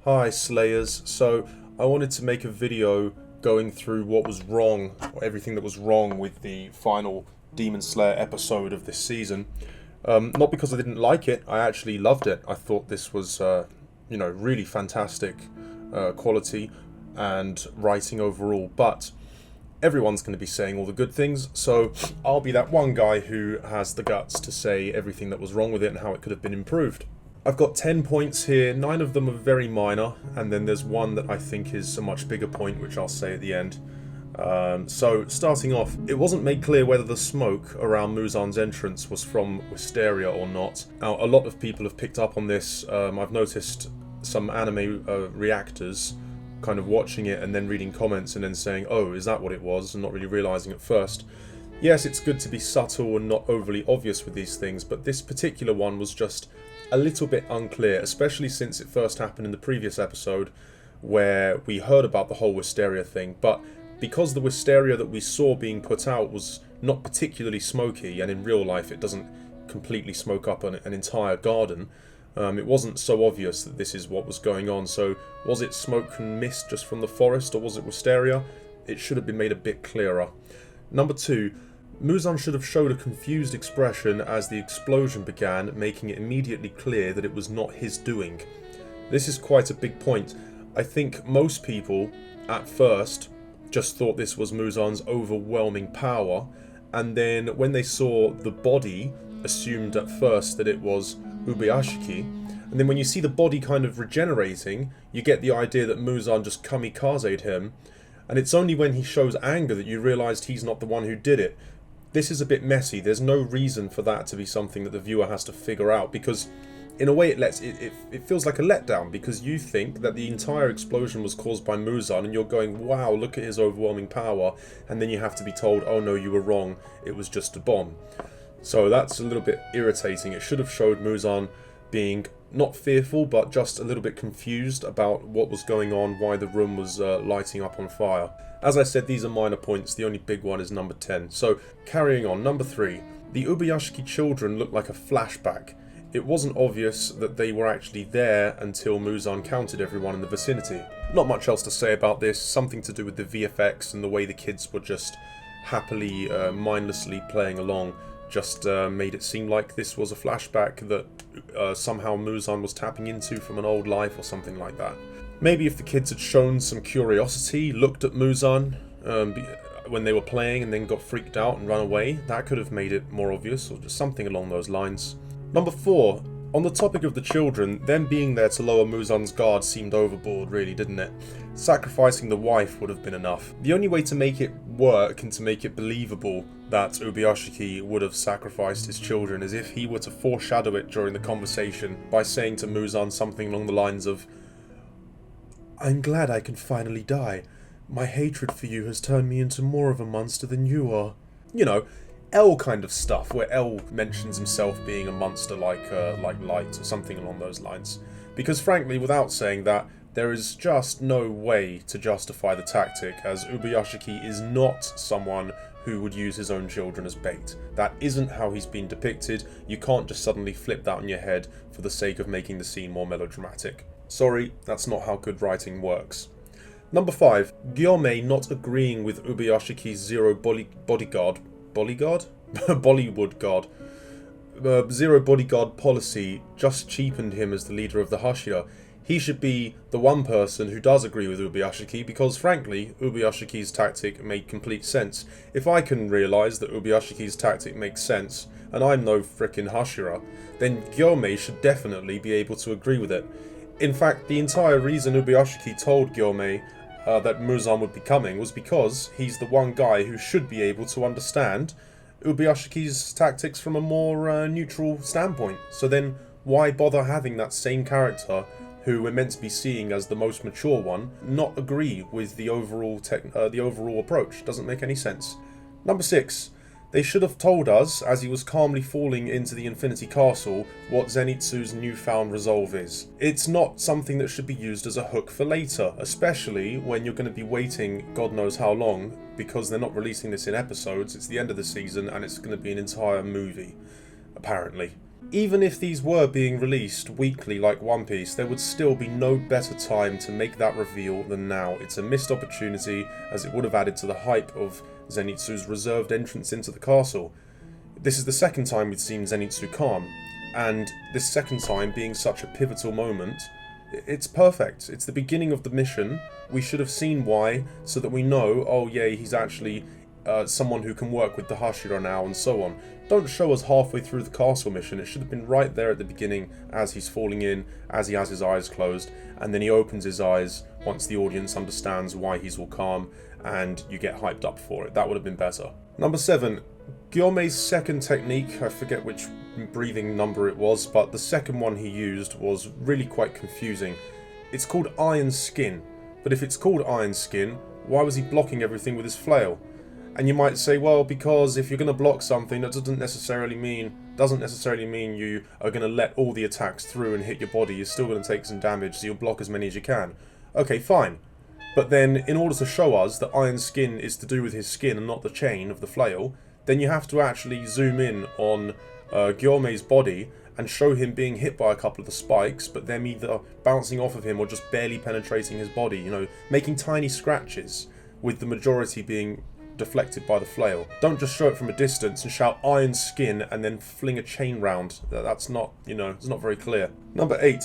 Hi Slayers, so I wanted to make a video going through what was wrong, or everything that was wrong with the final Demon Slayer episode of this season. Not because I didn't like it, I actually loved it. I thought this was, really fantastic quality and writing overall, but everyone's going to be saying all the good things, so I'll be that one guy who has the guts to say everything that was wrong with it and how it could have been improved. I've got 10 points here, 9 of them are very minor, and then there's one that I think is a much bigger point, which I'll say at the end. So, starting off, it wasn't made clear whether the smoke around Muzan's entrance was from Wisteria or not. Now, a lot of people have picked up on this. I've noticed some anime reactors kind of watching it and then reading comments and then saying, oh, is that what it was, and not really realising at first. Yes, it's good to be subtle and not overly obvious with these things, but this particular one was just a little bit unclear, especially since it first happened in the previous episode where we heard about the whole Wisteria thing, but because the Wisteria that we saw being put out was not particularly smoky, and in real life it doesn't completely smoke up an entire garden, it wasn't so obvious that this is what was going on. So was it smoke and mist just from the forest, or was it Wisteria? It should have been made a bit clearer. Number 2, Muzan should have showed a confused expression as the explosion began, making it immediately clear that it was not his doing. This is quite a big point. I think most people, at first, just thought this was Muzan's overwhelming power, and then when they saw the body, assumed at first that it was Ubuyashiki, and then when you see the body kind of regenerating, you get the idea that Muzan just kamikazed him, and it's only when he shows anger that you realised he's not the one who did it. This is a bit messy. There's no reason for that to be something that the viewer has to figure out, because in a way it feels like a letdown, because you think that the entire explosion was caused by Muzan and you're going, wow, look at his overwhelming power, and then you have to be told, oh no, you were wrong, it was just a bomb. So that's a little bit irritating. It should have showed Muzan being not fearful, but just a little bit confused about what was going on, why the room was lighting up on fire. As I said, these are minor points. The only big one is number 10. So, carrying on, number 3. The Ubuyashiki children look like a flashback. It wasn't obvious that they were actually there until Muzan counted everyone in the vicinity. Not much else to say about this. Something to do with the VFX and the way the kids were just happily, mindlessly playing along. Just made it seem like this was a flashback that somehow Muzan was tapping into from an old life or something like that. Maybe if the kids had shown some curiosity, looked at Muzan when they were playing and then got freaked out and ran away, that could have made it more obvious, or just something along those lines. Number 4. On the topic of the children, them being there to lower Muzan's guard seemed overboard, really, didn't it? Sacrificing the wife would have been enough. The only way to make it work and to make it believable that Ubuyashiki would have sacrificed his children is if he were to foreshadow it during the conversation by saying to Muzan something along the lines of, I'm glad I can finally die. My hatred for you has turned me into more of a monster than you are. You know, L kind of stuff, where L mentions himself being a monster like Light, or something along those lines. Because frankly, without saying that, there is just no way to justify the tactic, as Ubuyashiki is not someone who would use his own children as bait. That isn't how he's been depicted. You can't just suddenly flip that on your head for the sake of making the scene more melodramatic. Sorry, that's not how good writing works. Number 5. Gyomei not agreeing with Ubuyashiki's zero bodyguard policy just cheapened him as the leader of the hashira. He should be the one person who does agree with Ubuyashiki, because frankly, Ubuyashiki's tactic made complete sense. If I can realise that Ubuyashiki's tactic makes sense, and I'm no frickin' hashira, then Gyomei should definitely be able to agree with it. In fact, the entire reason Ubuyashiki told Gyomei that Muzan would be coming was because he's the one guy who should be able to understand Ubuyashiki's tactics from a more neutral standpoint. So then, why bother having that same character, who we're meant to be seeing as the most mature one, not agree with the overall approach? Doesn't make any sense. Number 6. They should have told us, as he was calmly falling into the Infinity Castle, what Zenitsu's newfound resolve is. It's not something that should be used as a hook for later, especially when you're going to be waiting God knows how long, because they're not releasing this in episodes. It's the end of the season and it's going to be an entire movie, apparently. Even if these were being released weekly like One Piece, there would still be no better time to make that reveal than now. It's a missed opportunity, as it would have added to the hype of Zenitsu's reserved entrance into the castle. This is the second time we've seen Zenitsu calm, and this second time being such a pivotal moment, it's perfect. It's the beginning of the mission. We should have seen why, so that we know, oh yeah, he's actually someone who can work with the Hashira now, and so on. Don't show us halfway through the castle mission. It should have been right there at the beginning, as he's falling in, as he has his eyes closed, and then he opens his eyes once the audience understands why he's all calm, and you get hyped up for it. That would have been better. Number 7. Gyome's second technique, I forget which breathing number it was, but the second one he used was really quite confusing. It's called Iron Skin, but if it's called Iron Skin, why was he blocking everything with his flail? And you might say, well, because if you're going to block something, that doesn't necessarily mean you are going to let all the attacks through and hit your body. You're still going to take some damage, so you'll block as many as you can. Okay, fine. But then, in order to show us that Iron Skin is to do with his skin and not the chain of the flail, then you have to actually zoom in on Gyome's body and show him being hit by a couple of the spikes, but them either bouncing off of him or just barely penetrating his body, you know, making tiny scratches, with the majority being deflected by the flail. Don't just show it from a distance and shout Iron Skin and then fling a chain round. That's not, you know, it's not very clear. Number 8.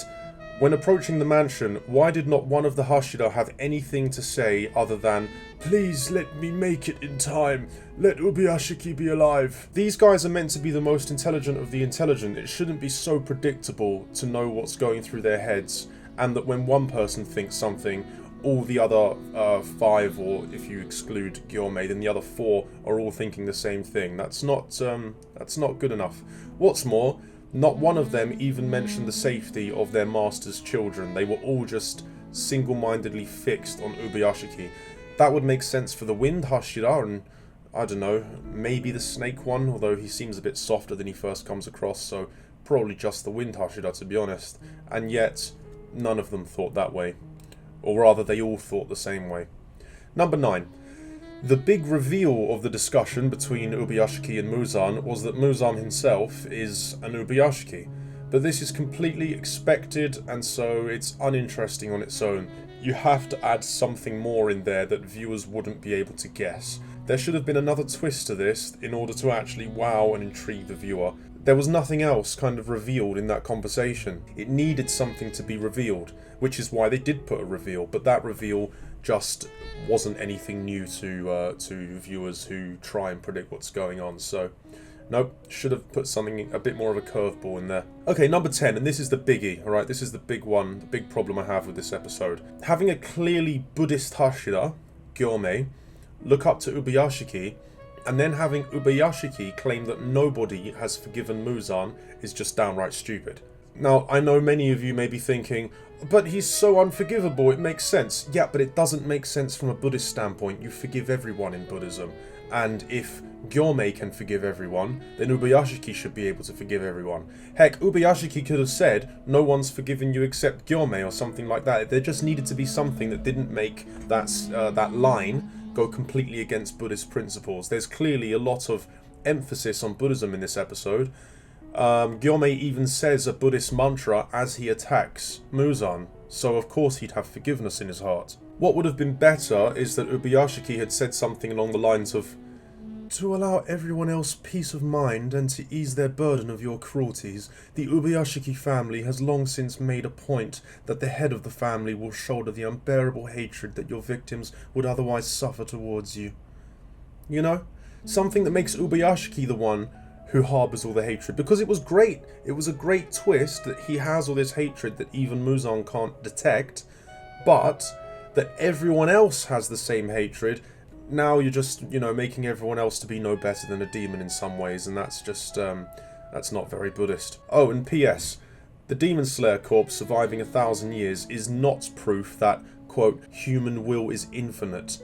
When approaching the mansion, why did not one of the Hashira have anything to say other than, please let me make it in time, let Ubuyashiki be alive? These guys are meant to be the most intelligent of the intelligent. It shouldn't be so predictable to know what's going through their heads, and that when one person thinks something, all the other 5, or if you exclude Gyome, then the other 4 are all thinking the same thing. That's not good enough. What's more, not one of them even mentioned the safety of their master's children. They were all just single-mindedly fixed on Ubuyashiki. That would make sense for the Wind Hashira and, I don't know, maybe the Snake one, although he seems a bit softer than he first comes across, so probably just the Wind Hashira, to be honest. And yet, none of them thought that way. Or rather, they all thought the same way. Number 9. The big reveal of the discussion between Ubuyashiki and Muzan was that Muzan himself is an Ubuyashiki. But this is completely expected, and so it's uninteresting on its own. You have to add something more in there that viewers wouldn't be able to guess. There should have been another twist to this in order to actually wow and intrigue the viewer. There was nothing else kind of revealed in that conversation. It needed something to be revealed, which is why they did put a reveal, but that reveal just wasn't anything new to viewers who try and predict what's going on. So, nope, should have put something, a bit more of a curveball in there. Okay, number 10, and this is the biggie, alright? This is the big one, the big problem I have with this episode. Having a clearly Buddhist Hashira, Gyome, look up to Ubuyashiki, and then having Ubuyashiki claim that nobody has forgiven Muzan is just downright stupid. Now, I know many of you may be thinking, but he's so unforgivable, it makes sense. Yeah, but it doesn't make sense from a Buddhist standpoint. You forgive everyone in Buddhism. And if Gyome can forgive everyone, then Ubuyashiki should be able to forgive everyone. Heck, Ubuyashiki could have said, no one's forgiven you except Gyome, or something like that. There just needed to be something that didn't make that line go completely against Buddhist principles. There's clearly a lot of emphasis on Buddhism in this episode. Gyome even says a Buddhist mantra as he attacks Muzan, so of course he'd have forgiveness in his heart. What would have been better is that Ubuyashiki had said something along the lines of, to allow everyone else peace of mind and to ease their burden of your cruelties, the Ubuyashiki family has long since made a point that the head of the family will shoulder the unbearable hatred that your victims would otherwise suffer towards you. You know? Something that makes Ubuyashiki the one who harbours all the hatred, because it was great. It was a great twist that he has all this hatred that even Muzan can't detect, but that everyone else has the same hatred. Now you're just, you know, making everyone else to be no better than a demon in some ways, and that's just, that's not very Buddhist. Oh, and P.S. The Demon Slayer corpse surviving 1,000 years is not proof that, quote, human will is infinite.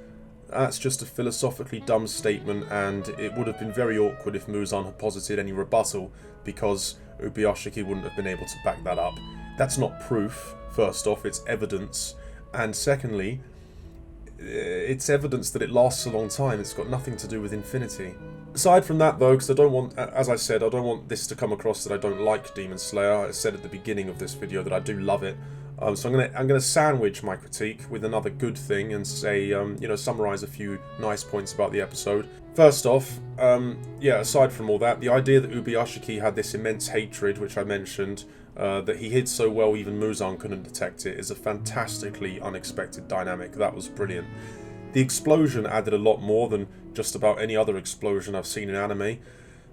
That's just a philosophically dumb statement, and it would have been very awkward if Muzan had posited any rebuttal, because Ubuyashiki wouldn't have been able to back that up. That's not proof, first off, it's evidence, and secondly, it's evidence that it lasts a long time. It's got nothing to do with infinity. Aside from that, though, because I don't want, as I said, I don't want this to come across that I don't like Demon Slayer. I said at the beginning of this video that I do love it. So I'm gonna sandwich my critique with another good thing and say, you know, summarize a few nice points about the episode. First off, yeah, aside from all that, the idea that Ubuyashiki had this immense hatred, which I mentioned, that he hid so well even Muzan couldn't detect it, is a fantastically unexpected dynamic. That was brilliant. The explosion added a lot more than just about any other explosion I've seen in anime.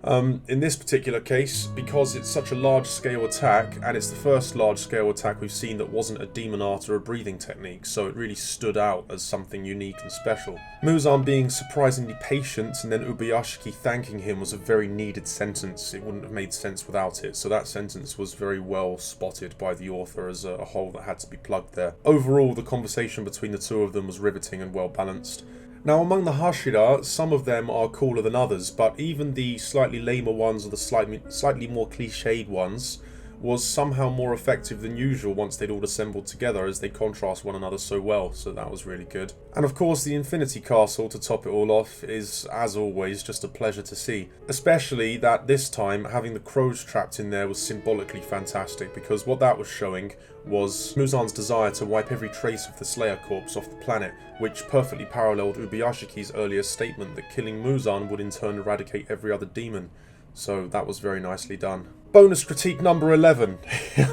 In this particular case, because it's such a large-scale attack, and it's the first large-scale attack we've seen that wasn't a demon art or a breathing technique, so it really stood out as something unique and special. Muzan being surprisingly patient, and then Ubuyashiki thanking him was a very needed sentence. It wouldn't have made sense without it, so that sentence was very well spotted by the author as a hole that had to be plugged there. Overall, the conversation between the two of them was riveting and well-balanced. Now, among the hashira, some of them are cooler than others, but even the slightly lamer ones or the slightly more cliched ones was somehow more effective than usual once they'd all assembled together, as they contrast one another so well, so that was really good. And of course, the Infinity Castle, to top it all off, is, as always, just a pleasure to see. Especially that this time, having the crows trapped in there was symbolically fantastic, because what that was showing was Muzan's desire to wipe every trace of the Slayer corpse off the planet, which perfectly paralleled Ubuyashiki's earlier statement that killing Muzan would in turn eradicate every other demon. So that was very nicely done. Bonus critique number 11.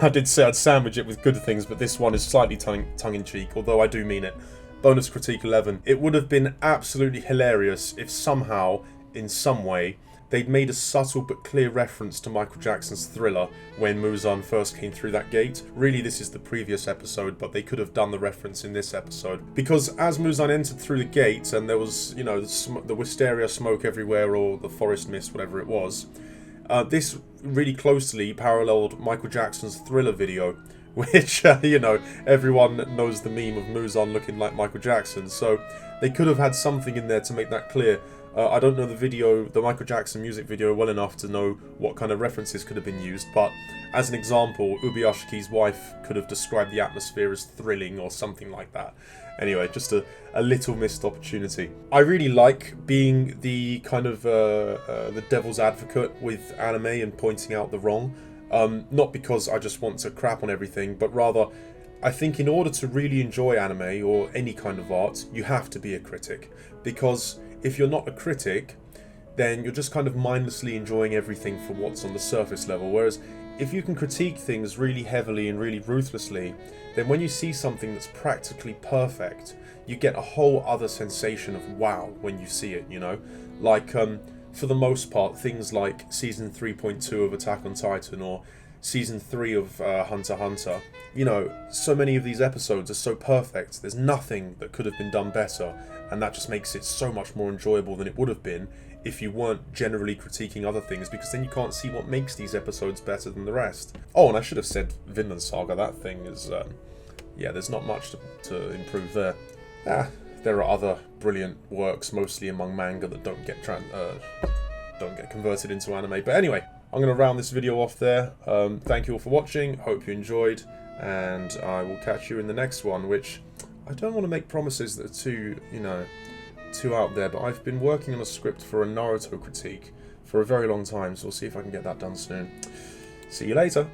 I did say I'd sandwich it with good things, but this one is slightly tongue-in-cheek, although I do mean it. Bonus critique 11. It would have been absolutely hilarious if somehow, in some way, they'd made a subtle but clear reference to Michael Jackson's Thriller when Muzan first came through that gate. Really, this is the previous episode, but they could have done the reference in this episode. Because as Muzan entered through the gate, and there was, you know, the wisteria smoke everywhere, or the forest mist, whatever it was, this really closely paralleled Michael Jackson's Thriller video, which, you know, everyone knows the meme of Muzan looking like Michael Jackson, so they could have had something in there to make that clear. I don't know the Michael Jackson music video well enough to know what kind of references could have been used, but as an example, Ubuyashiki's wife could have described the atmosphere as thrilling or something like that. Anyway, just a little missed opportunity. I really like being the kind of the devil's advocate with anime and pointing out the wrong. Not because I just want to crap on everything, but rather I think in order to really enjoy anime or any kind of art, you have to be a critic. Because if you're not a critic, then you're just kind of mindlessly enjoying everything for what's on the surface level. Whereas if you can critique things really heavily and really ruthlessly, then when you see something that's practically perfect, you get a whole other sensation of wow when you see it, you know? Like, for the most part, things like Season 3.2 of Attack on Titan or Season 3 of Hunter x Hunter. You know, so many of these episodes are so perfect, there's nothing that could have been done better, and that just makes it so much more enjoyable than it would have been if you weren't generally critiquing other things, because then you can't see what makes these episodes better than the rest. Oh, and I should have said Vinland Saga. That thing is, yeah, there's not much to improve there. There are other brilliant works, mostly among manga, that don't get converted into anime. But anyway, I'm going to round this video off there. Thank you all for watching. Hope you enjoyed, and I will catch you in the next one, which I don't want to make promises that are too, you know, too out there, but I've been working on a script for a Naruto critique for a very long time, so we'll see if I can get that done soon. See you later.